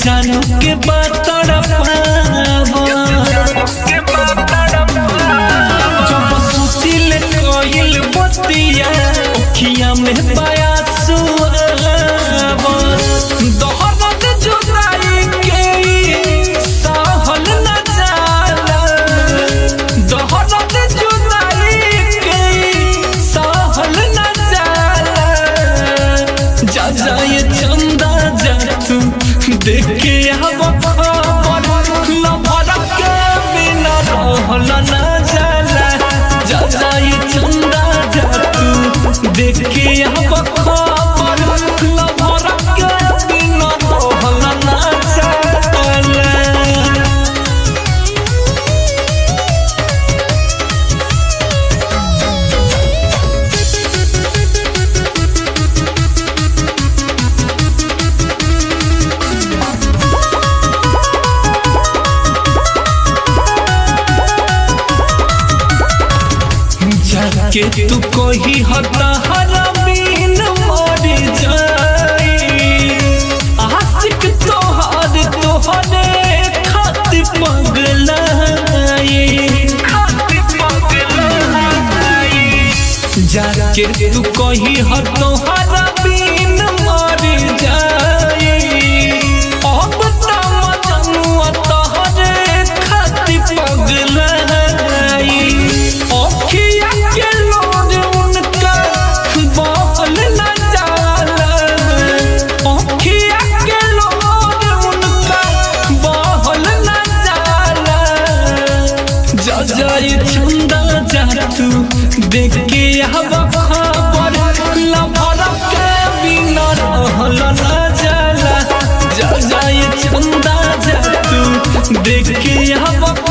जानू के बात जब सुशील कोयल बतिया ओखिया में पाया दोहरत जुदाई के सहल न जाला दोहरत जुदाई के सहल न जाला जा जाए चंदा जा तू देख के खबर लभर के बिना रहल न जाला जा जाए चंदा जा तू देख के खबर लभर के बिना रहल न जाला। के तू कोई हता हरमीन मर जाई आशिक तोहर तोहरे खातिर पगलाई जाके तू कोई हतो हरमीन मर जाई अब त मजनुआ तोहरे खातिर पगलाई ओखिया के चंदा जा तू देख के खबर लभर के बिना रहल न जाला जा जाए चंदा जा तू देख के खबर